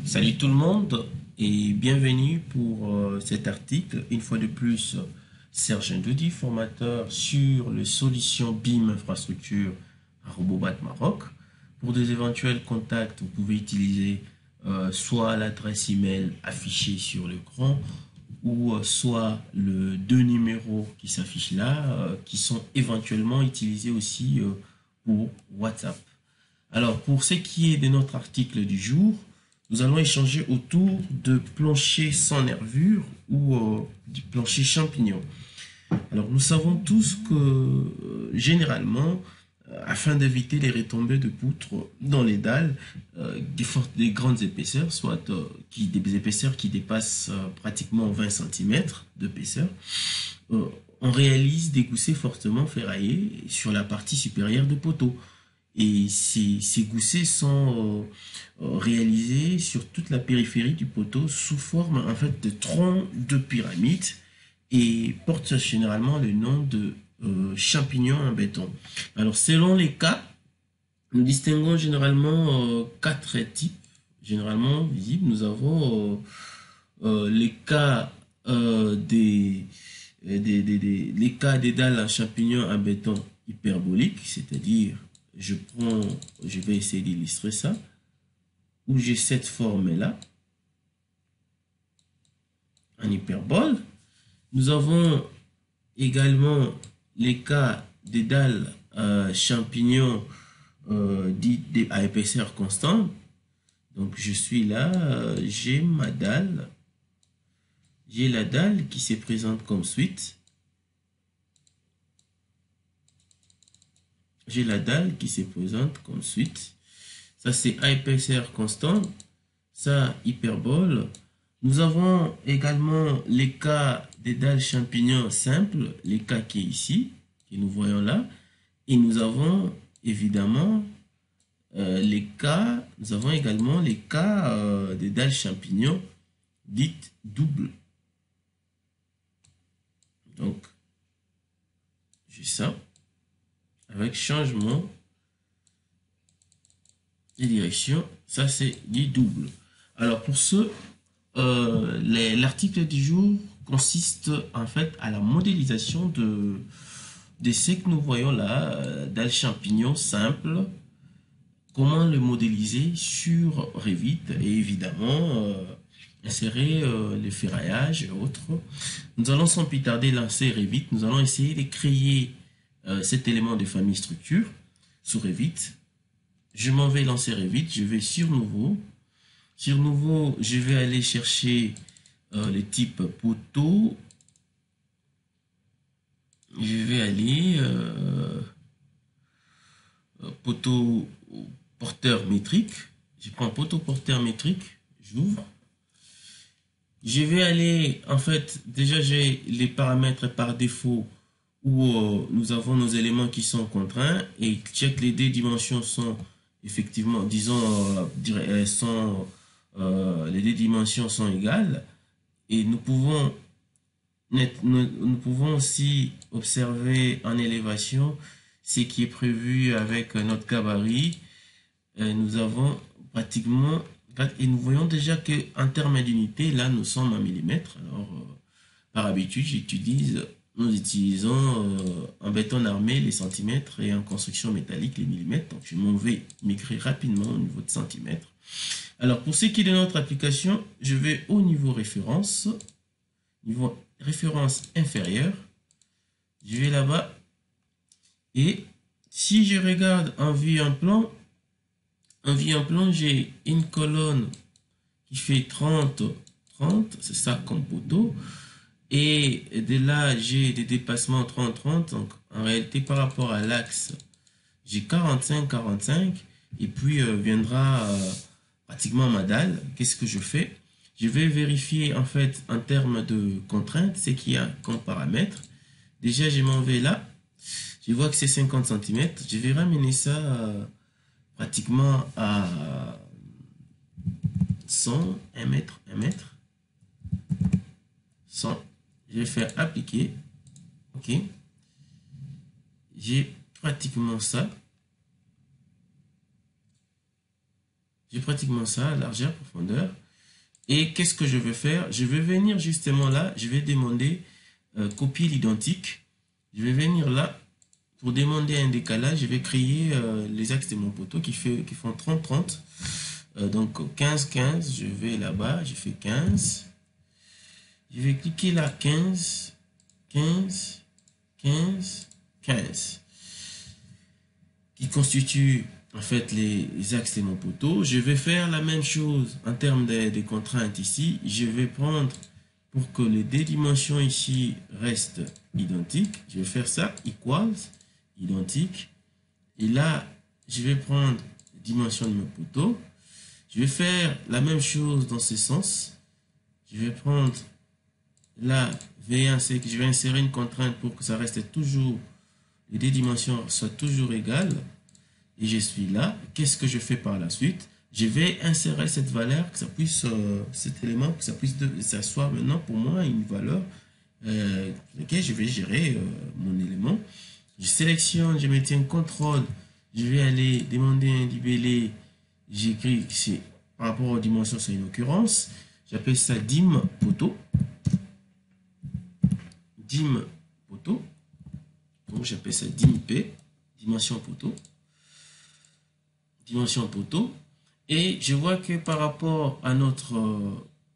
Salut tout le monde et bienvenue pour cet article. Une fois de plus, Serge Ndoudi, formateur sur les solutions BIM infrastructure à Robobat Maroc. Pour des éventuels contacts, vous pouvez utiliser soit l'adresse email affichée sur l'écran ou soit le deux numéros qui s'affichent là, qui sont éventuellement utilisés aussi pour WhatsApp. Alors, pour ce qui est de notre article du jour, nous allons échanger autour de plancher sans nervure ou du plancher champignon. Alors, nous savons tous que généralement, afin d'éviter les retombées de poutres dans les dalles, des grandes épaisseurs, soit des épaisseurs qui dépassent pratiquement 20 cm d'épaisseur, on réalise des goussets fortement ferraillés sur la partie supérieure du poteau. Et ces goussets sont réalisés sur toute la périphérie du poteau sous forme en fait de troncs de pyramide et portent généralement le nom de champignons en béton. Alors selon les cas, nous distinguons généralement quatre types généralement visibles. Nous avons les cas les cas des dalles en champignons en béton hyperbolique, c'est-à-dire je vais essayer d'illustrer ça, où j'ai cette forme-là, en hyperbole. Nous avons également les cas des dalles champignons dites à épaisseur constante. Donc je suis là, j'ai ma dalle, j'ai la dalle qui se présente comme suite. J'ai la dalle qui se présente comme suite. Ça, c'est à épaisseur constante. Ça, hyperbole. Nous avons également les cas des dalles champignons simples, les cas qui est ici, que nous voyons là. Et nous avons évidemment nous avons également les cas des dalles champignons dites doubles. Donc, j'ai ça. Avec changement de direction, ça c'est du double. Alors pour ce, l'article du jour consiste en fait à la modélisation de ce que nous voyons là, dalles champignons simple. Comment le modéliser sur Revit et évidemment insérer les ferraillages et autres. Nous allons sans plus tarder lancer Revit. Nous allons essayer de créer cet élément de famille structure sur Revit. Je m'en vais lancer Revit, je vais sur nouveau. Sur nouveau, je vais aller chercher le type poteau. Je vais aller poteau porteur métrique. Je prends poteau porteur métrique, j'ouvre. Je vais aller, en fait, déjà j'ai les paramètres par défaut où nous avons nos éléments qui sont contraints et check les deux dimensions sont effectivement, disons, les deux dimensions sont égales et nous pouvons aussi observer en élévation ce qui est prévu avec notre gabarit. Nous avons pratiquement et nous voyons déjà que en termes d'unité, là nous sommes en millimètres. Alors par habitude, nous utilisons en béton armé les centimètres et en construction métallique les millimètres. Donc je m'en vais migrer rapidement au niveau de centimètres. Alors pour ce qui est de notre application, je vais au niveau référence inférieur. Je vais là-bas et si je regarde en vue en plan, j'ai une colonne qui fait 30, c'est ça comme poteau. Et de là, j'ai des dépassements 30-30. Donc, en réalité, par rapport à l'axe, j'ai 45-45. Et puis, viendra pratiquement ma dalle. Qu'est-ce que je fais? Je vais vérifier, en fait, en termes de contraintes, ce qu'il y a comme paramètre. Déjà, je m'en vais là. Je vois que c'est 50 cm. Je vais ramener ça pratiquement à 100, 1 mètre, 1 mètre. 100. Je vais faire appliquer. Ok. J'ai pratiquement ça. J'ai pratiquement ça, largeur, profondeur. Et qu'est-ce que je vais faire? Je vais venir justement là, je vais demander copier l'identique. Je vais venir là pour demander un décalage. Je vais créer les axes de mon poteau qui font 30-30. Donc 15-15, je vais là-bas, je fais 15. Je vais cliquer là 15, 15, 15, 15. Qui constitue en fait les axes de mon poteau. Je vais faire la même chose en termes de contraintes ici. Je vais prendre, pour que les deux dimensions ici restent identiques, je vais faire ça, equals, identique. Et là, je vais prendre les dimensions de mon poteau. Je vais faire la même chose dans ce sens. Je vais prendre là, V1, c'est que je vais insérer une contrainte pour que ça reste toujours, les deux dimensions soient toujours égales. Et je suis là. Qu'est-ce que je fais par la suite? Je vais insérer cette valeur, que ça puisse, cet élément, que ça soit maintenant pour moi une valeur laquelle je vais gérer mon élément. Je sélectionne, je maintiens CTRL, je vais aller demander un libellé. J'écris que c'est par rapport aux dimensions, c'est une occurrence. J'appelle ça dim poteau. Dim poteau. Donc j'appelle ça dim p, dimension poteau. Dimension poteau. Et je vois que par rapport à notre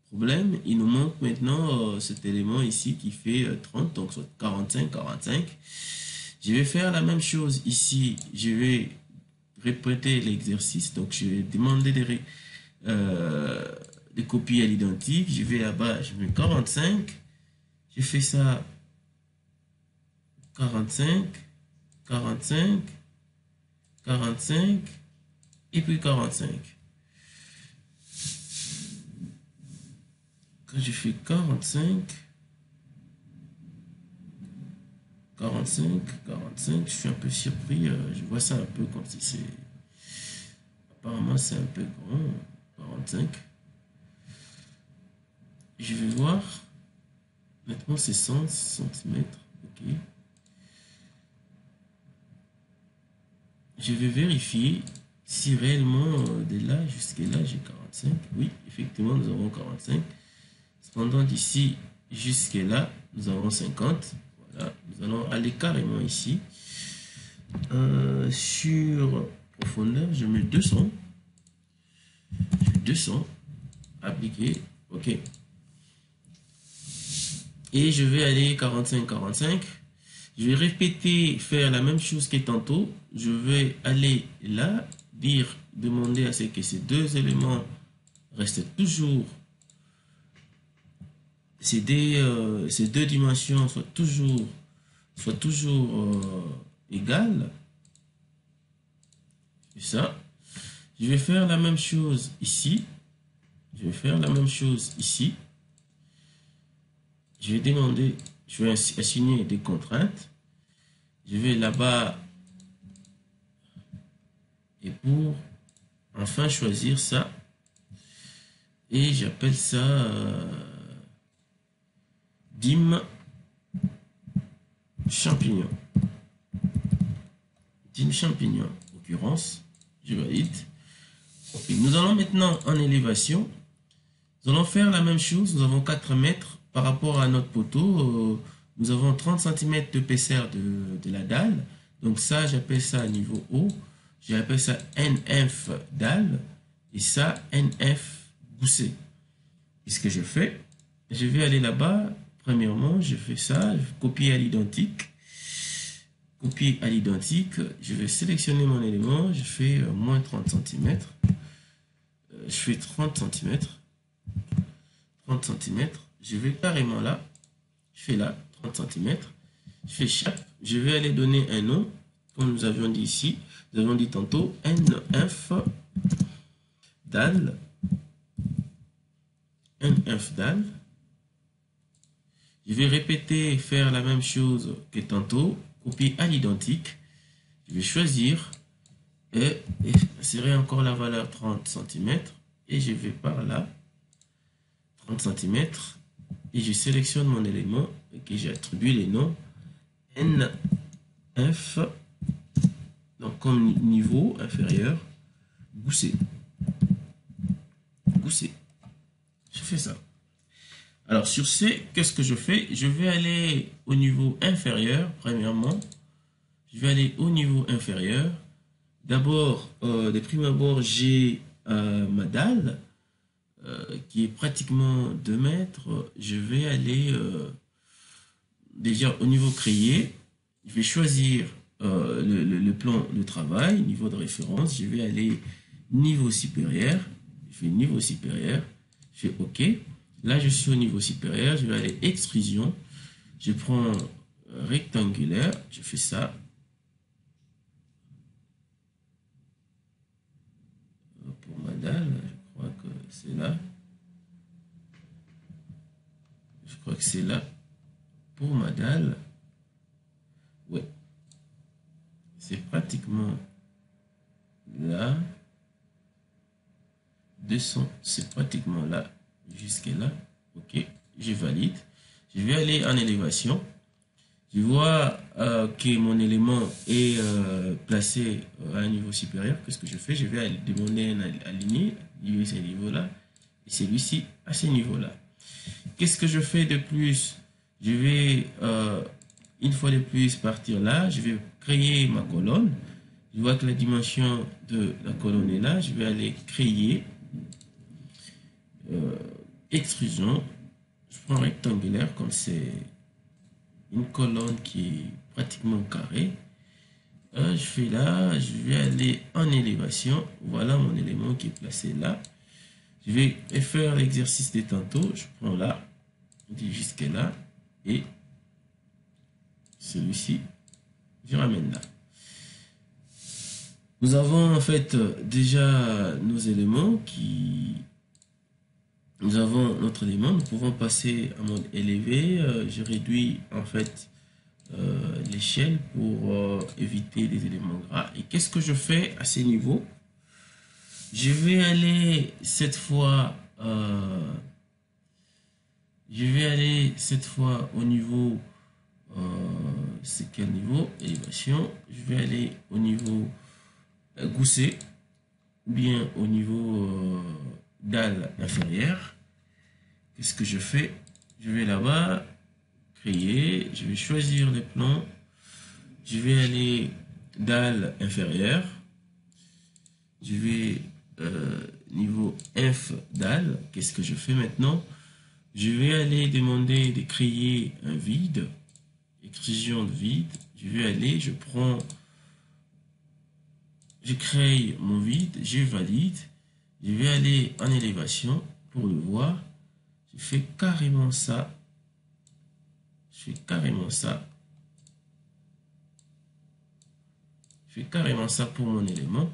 problème, il nous manque maintenant cet élément ici qui fait 30, donc 45, 45. Je vais faire la même chose ici. Je vais répéter l'exercice. Donc je vais demander des copies à l'identique. Je vais là-bas, je mets 45. Je fais ça 45, 45, 45. Et puis 45. Quand je fais 45, 45, 45, je suis un peu surpris. Je vois ça un peu comme si c'est... Apparemment, c'est un peu grand. 45. Je vais voir. Maintenant, c'est 100 cm. OK. Je vais vérifier si réellement de là jusqu'à là j'ai 45. Oui, effectivement nous avons 45. Cependant d'ici jusqu'à là nous avons 50. Voilà, nous allons aller carrément ici. Sur profondeur je mets 200. Je mets 200. Appliquer. OK. Et je vais aller 45, 45. Je vais répéter, faire la même chose que tantôt. Je vais aller là, demander à ce que ces deux éléments restent toujours, ces deux dimensions soient toujours égales. C'est ça. Je vais faire la même chose ici. Je vais faire la même chose ici. Je vais demander, je vais assigner des contraintes. Je vais là-bas et pour enfin choisir ça. Et j'appelle ça dim champignon. Dim champignon, en l'occurrence, je valide. Okay. Nous allons maintenant en élévation. Nous allons faire la même chose. Nous avons 4 mètres par rapport à notre poteau. Nous avons 30 cm d'épaisseur de la dalle. Donc ça, j'appelle ça niveau haut. J'appelle ça NF dalle. Et ça, NF gousset. Et ce que je fais, je vais aller là-bas. Premièrement, je fais ça. Je copie à l'identique. Copier à l'identique. Je vais sélectionner mon élément. Je fais moins 30 cm. Je fais 30 cm. 30 cm. Je vais carrément là. Je fais là. 30 cm. Je fais chape. Je vais aller donner un nom. Comme nous avions dit ici. Nous avons dit tantôt NF dalle. NF dalle. Je vais répéter, faire la même chose que tantôt. Copier à l'identique. Je vais choisir et insérer encore la valeur 30 cm. Et je vais par là. 30 cm. Et je sélectionne mon élément et que j'attribue les noms NF. Donc comme niveau inférieur, gousset. gousset. Je fais ça. Alors sur ce, qu'est-ce que je fais? Je vais aller au niveau inférieur, premièrement. Je vais aller au niveau inférieur. D'abord, de prime abord, j'ai ma dalle qui est pratiquement 2 mètres. Je vais aller déjà au niveau créé. Je vais choisir le plan de travail, niveau de référence. Je vais aller niveau supérieur. Je fais niveau supérieur. Je fais OK. Là, je suis au niveau supérieur. Je vais aller extrusion. Je prends rectangulaire. Je fais ça. Pour ma dalle, je crois que c'est là. Je crois que c'est là. Pour ma dalle. Ouais. C'est pratiquement là. 200, c'est pratiquement là. Jusqu'à là. OK. Je valide. Je vais aller en élévation. Je vois que mon élément est placé à un niveau supérieur. Qu'est-ce que je fais? Je vais aller demander un aligné. Lui, c'est ce niveau-là. Et celui-ci à ce niveau-là. Qu'est-ce que je fais de plus? Je vais, une fois de plus, partir là. Je vais créer ma colonne. Je vois que la dimension de la colonne est là. Je vais aller créer extrusion. Je prends rectangulaire comme c'est une colonne qui est pratiquement carrée. Je fais là, je vais aller en élévation. Voilà mon élément qui est placé là. Je vais faire l'exercice des tantôt. Je prends là, jusqu'à là, et celui-ci, je ramène là. Nous avons en fait déjà nos éléments qui... Nous avons notre élément, nous pouvons passer à mode élevé. Je réduis en fait l'échelle pour éviter les éléments gras. Et qu'est-ce que je fais à ces niveaux? Je vais aller cette fois au niveau c'est quel niveau? Élévation. Je vais aller au niveau gousset ou bien au niveau dalle inférieure. Qu'est-ce que je fais? Je vais là-bas, créer, je vais choisir le plan, je vais aller dalle inférieure, je vais niveau F dalle. Qu'est-ce que je fais maintenant? Je vais aller demander de créer un vide, extrusion de vide. Je vais aller, je crée mon vide, je valide. Je vais aller en élévation pour le voir. Je fais carrément ça. Je fais carrément ça. Je fais carrément ça pour mon élément.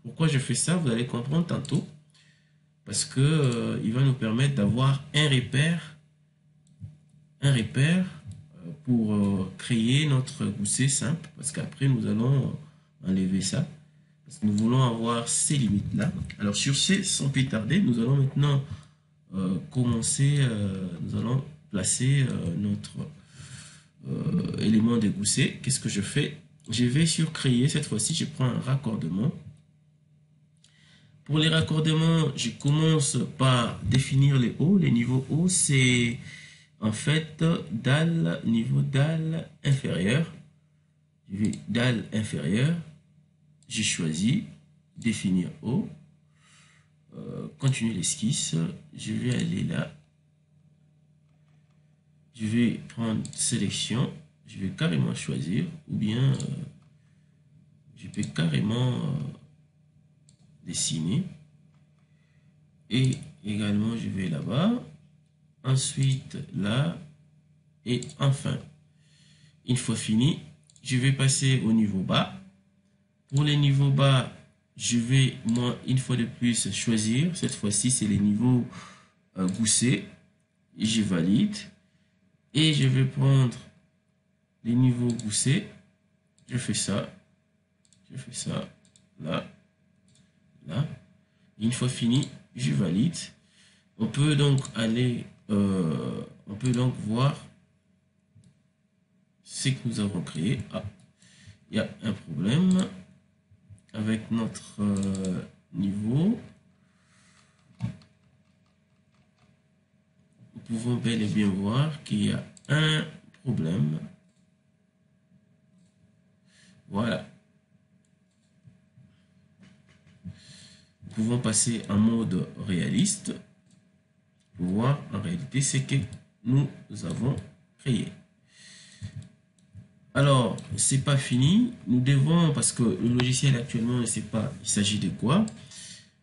Pourquoi je fais ça? Vous allez comprendre tantôt. Parce que il va nous permettre d'avoir un repère pour créer notre gousset simple. Parce qu'après, nous allons enlever ça. Parce que nous voulons avoir ces limites-là. Alors, sur ces, sans plus tarder, nous allons maintenant commencer, nous allons placer notre élément de gousset. Qu'est-ce que je fais? Je vais sur créer. Cette fois-ci, je prends un raccordement. Pour les raccordements, je commence par définir les hauts. Les niveaux hauts, c'est en fait dalle, niveau dalle inférieure. Je vais dalle inférieure. J'ai choisi définir haut. Continuer l'esquisse. Je vais aller là. Je vais prendre sélection. Je vais carrément choisir. Ou bien je peux carrément dessiner. Et également je vais là-bas. Ensuite là. Et enfin, une fois fini, je vais passer au niveau bas. Pour les niveaux bas, je vais, moi, une fois de plus, choisir. Cette fois-ci, c'est les niveaux gousset. Je valide. Et je vais prendre les niveaux gousset. Je fais ça. Je fais ça. Là. Là. Et une fois fini, je valide. On peut donc aller, on peut donc voir ce que nous avons créé. Ah, il y a un problème avec notre niveau. pouvons bel et bien voir qu'il y a un problème. Voilà. Nous pouvons passer en mode réaliste pour voir en réalité ce que nous avons créé. Alors, c'est pas fini. Nous devons, parce que le logiciel actuellement ne sait pas il s'agit de quoi,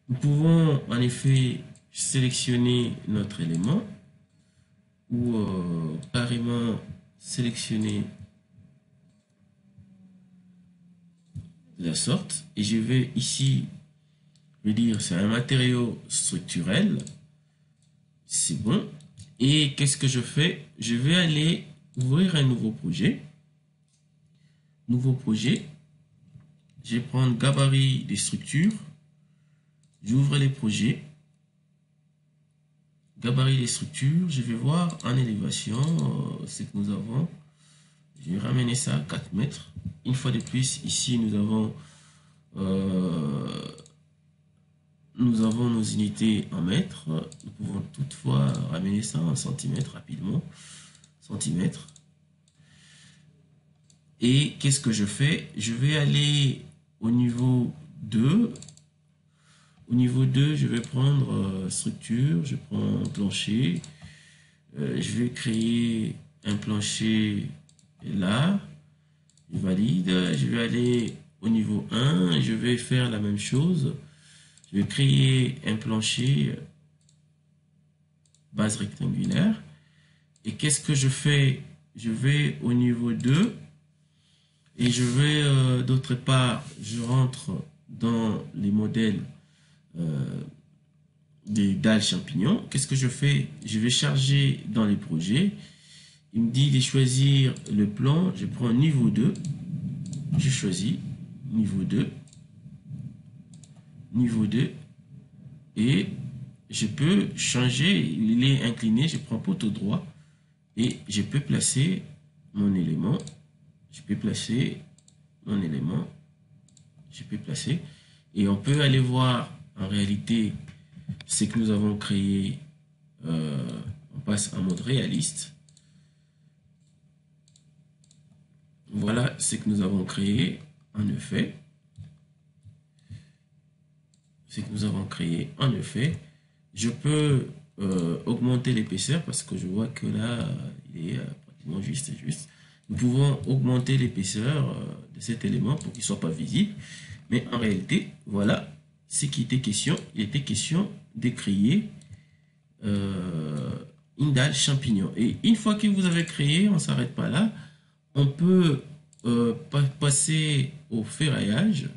nous pouvons en effet sélectionner notre élément ou carrément sélectionner de la sorte. Et je vais ici, je vais dire c'est un matériau structurel. C'est bon. Et qu'est-ce que je fais? Je vais aller ouvrir un nouveau projet. Nouveau projet. Je vais prendre gabarit des structures. J'ouvre les projets. Gabarit des structures. Je vais voir en élévation ce que nous avons. Je vais ramener ça à 4 mètres. Une fois de plus, ici, nous avons nos unités en mètres. Nous pouvons toutefois ramener ça en centimètres rapidement. Centimètres. Et qu'est-ce que je fais? Je vais aller au niveau 2. Au niveau 2, je vais prendre structure, je prends plancher. Je vais créer un plancher là. Je valide. Je vais aller au niveau 1. Je vais faire la même chose. Je vais créer un plancher base rectangulaire. Et qu'est-ce que je fais? Je vais au niveau 2. Et je vais, d'autre part, je rentre dans les modèles des dalles champignons. Qu'est-ce que je fais? Je vais charger dans les projets. Il me dit de choisir le plan. Je prends niveau 2. Je choisis niveau 2. Niveau 2. Et je peux changer. Il est incliné. Je prends poteau droit. Et je peux placer mon élément. Je peux placer mon élément. Je peux placer. Et on peut aller voir en réalité ce que nous avons créé. On passe en mode réaliste. Voilà ce que nous avons créé en effet. Ce que nous avons créé en effet. Je peux augmenter l'épaisseur parce que je vois que là, il est pratiquement juste. Nous pouvons augmenter l'épaisseur de cet élément pour qu'il ne soit pas visible. Mais en réalité, voilà ce qui était question. Il était question de créer une dalle champignon. Et une fois que vous avez créé, on ne s'arrête pas là. On peut passer au ferraillage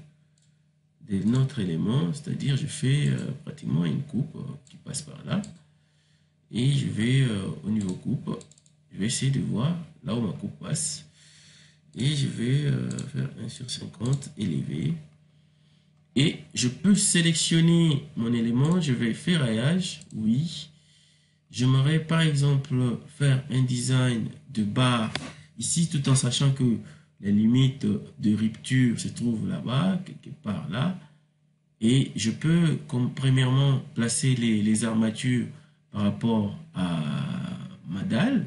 de notre élément. C'est-à-dire, je fais pratiquement une coupe qui passe par là. Et je vais au niveau coupe. Je vais essayer de voir là où ma coupe passe. Et je vais faire 1/50 élevé. Et je peux sélectionner mon élément. Je vais ferraillage. Oui. J'aimerais par exemple faire un design de barre ici tout en sachant que la limite de rupture se trouve là-bas, quelque part là. Et je peux, comme premièrement, placer les armatures par rapport à ma dalle.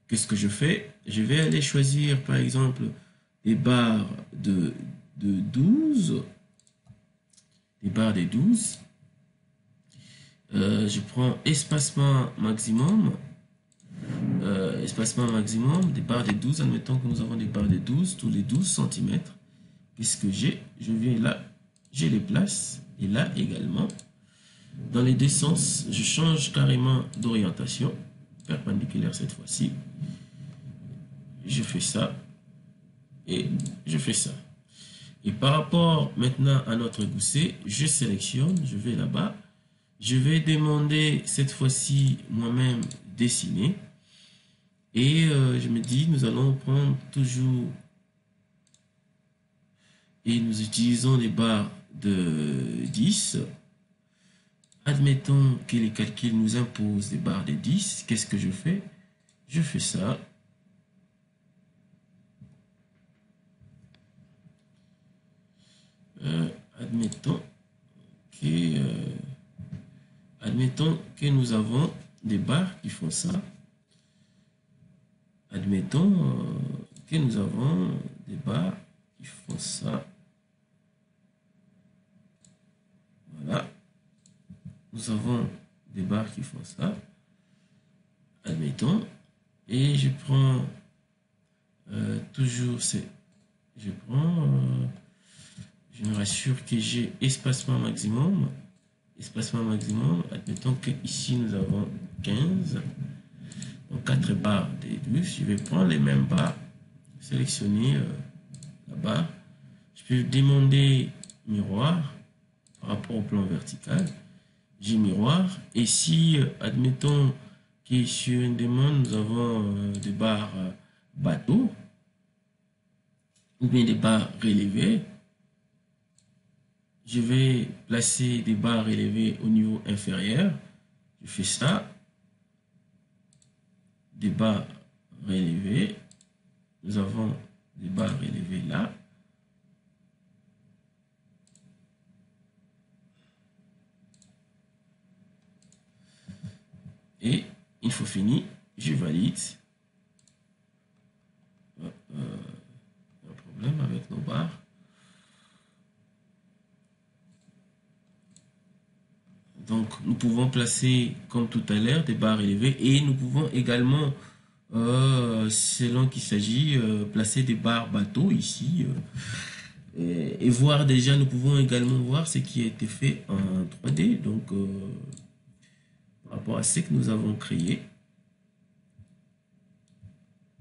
Qu'est-ce que je fais? Je vais aller choisir par exemple des barres de 12. Des barres de 12. Je prends espacement maximum. Espacement maximum, des barres de 12. Admettons que nous avons des barres de 12 tous les 12 cm. Qu'est-ce que j'ai? Je viens là, je les place. Et là également. Dans les deux sens, je change carrément d'orientation. Perpendiculaire cette fois-ci. Je fais ça. Et je fais ça. Et par rapport maintenant à notre gousset, je sélectionne, je vais là-bas. Je vais demander cette fois-ci moi-même dessiner. Et je me dis, nous allons prendre toujours et nous utilisons les barres de 10. Admettons que les calculs nous imposent des barres de 10. Qu'est-ce que je fais? Je fais ça. Admettons que nous avons des barres qui font ça. Admettons que nous avons des barres qui font ça. Voilà. Nous avons des barres qui font ça. Admettons. Et je prends toujours ces... Je me rassure que j'ai espacement maximum. Espacement maximum. Admettons que ici nous avons 15. Donc 4 barres de plus. Je vais prendre les mêmes barres. Sélectionner la barre. Je peux demander miroir par rapport au plan vertical. J'ai miroir. Et si, admettons que sur une demande, nous avons des barres bateau ou bien des barres relevées, je vais placer des barres relevées au niveau inférieur. Je fais ça. Des barres relevées. Nous avons des barres relevées là. Et une fois fini, je valide. Un problème avec nos barres. Donc, nous pouvons placer, comme tout à l'heure, des barres élevées et nous pouvons également, selon qu'il s'agit, placer des barres bateau ici. Et voir déjà, nous pouvons également voir ce qui a été fait en 3D. Donc, par rapport à ce que nous avons créé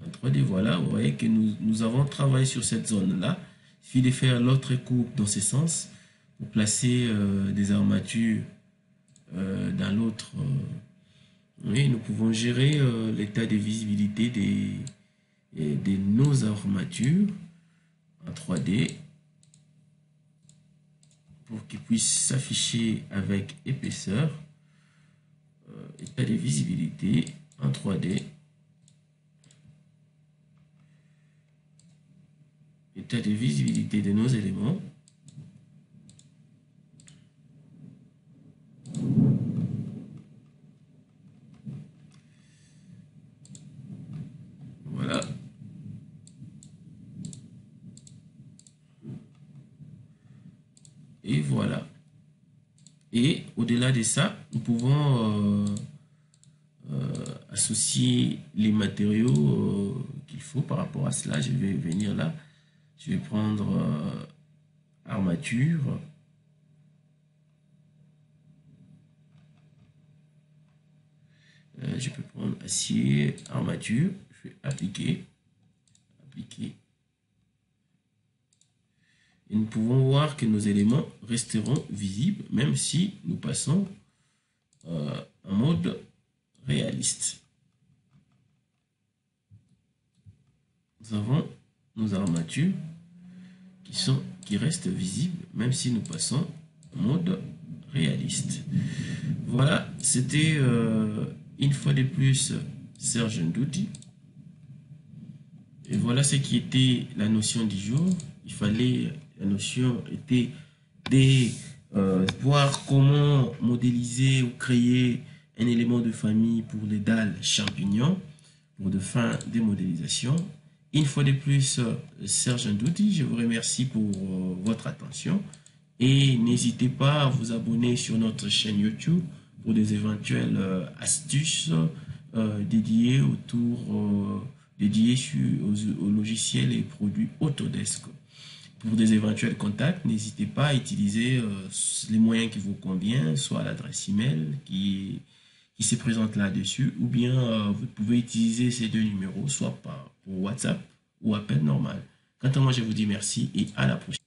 en 3D, voilà, vous voyez que nous avons travaillé sur cette zone-là. Il suffit de faire l'autre coupe dans ce sens pour placer des armatures dans l'autre. Oui, nous pouvons gérer l'état de visibilité de nos armatures en 3D pour qu'ils puissent s'afficher avec épaisseur. État de visibilité en 3D. État de visibilité de nos éléments. Voilà. Et voilà. Et au-delà de ça, nous pouvons associer les matériaux qu'il faut par rapport à cela. Je vais venir là. Je vais prendre armature. Je peux prendre acier, armature. Je vais appliquer. Appliquer. Et nous pouvons voir que nos éléments resteront visibles même si nous passons en mode réaliste. Nous avons nos armatures qui restent visibles même si nous passons en mode réaliste. Voilà, c'était une fois de plus Serge Ndouti. Et voilà ce qui était la notion du jour. La notion était de voir comment modéliser ou créer un élément de famille pour les dalles champignons pour de fins de modélisation. Une fois de plus, Serge Ndouti, je vous remercie pour votre attention et n'hésitez pas à vous abonner sur notre chaîne YouTube pour des éventuelles astuces dédiées aux logiciels et produits Autodesk. Pour des éventuels contacts, n'hésitez pas à utiliser les moyens qui vous conviennent, soit l'adresse email qui se présente là-dessus, ou bien vous pouvez utiliser ces deux numéros, soit pour WhatsApp ou appel normal. Quant à moi, je vous dis merci et à la prochaine.